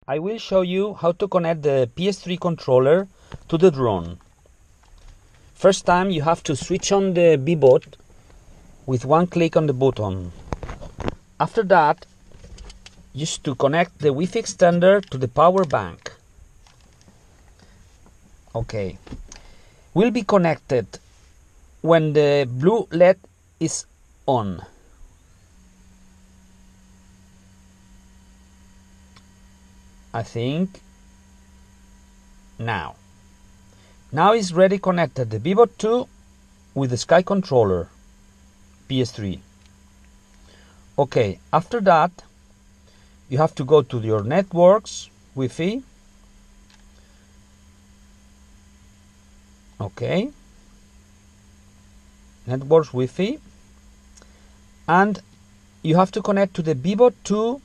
I will show you how to connect the ps3 controller to the drone. First time you have to switch on the Bebop with one click on the button. After that, just to connect the Wi-Fi extender to the power bank. Okay, will be connected when the blue LED is on. I think now is ready connected the Bebop 2 with the Sky controller PS3. Okay, after that you have to go to your networks Wi-Fi. Okay, networks Wi-Fi, and you have to connect to the Bebop 2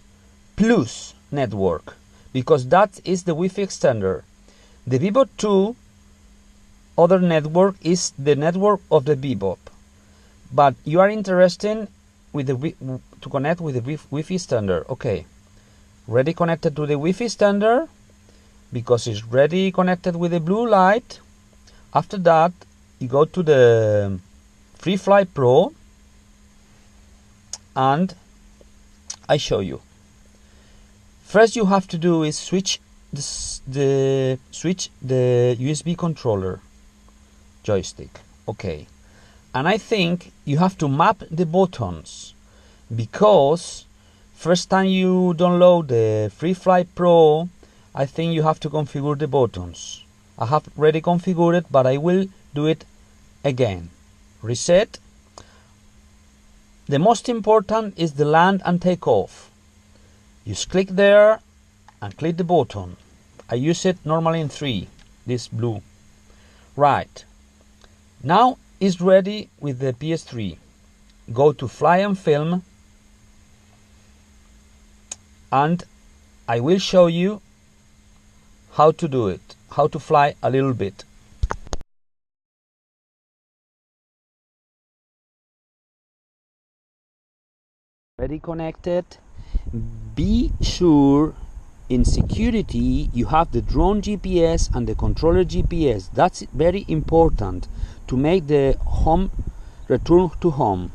Plus network, because that is the Wi-Fi extender. The Bebop 2 other network is the network of the Bebop, but you are interested with the to connect with the Wi-Fi extender. Okay, ready connected to the Wi-Fi extender because it's ready connected with the blue light. After that, you go to the FreeFly Pro, and I show you. First, you have to do is switch the USB controller joystick. Okay, and I think you have to map the buttons, because first time you download the FreeFly Pro, I think you have to configure the buttons. I have already configured it, but I will do it again. Reset. The most important is the land and take off. Just click there and click the button. I use it normally in 3, this blue. Right. Now it's ready with the PS3. Go to Fly and Film, and I will show you how to do it, how to fly a little bit. Ready connected. Be sure in security you have the drone GPS and the controller GPS. That's very important to make the home return to home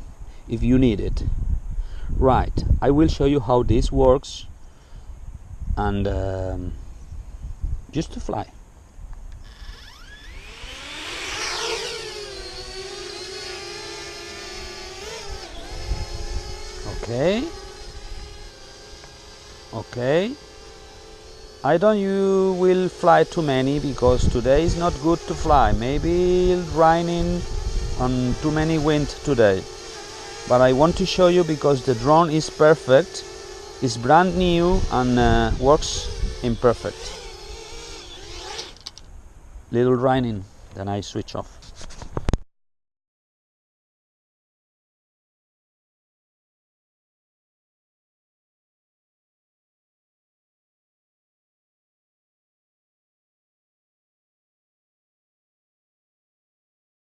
if you need it. Right, I will show you how this works, and just to fly. Okay, I don't you will fly too many, because today is not good to fly. Maybe it's raining and too many wind today, but I want to show you because the drone is perfect. It's brand new and works in perfect. Little raining, then I switch off.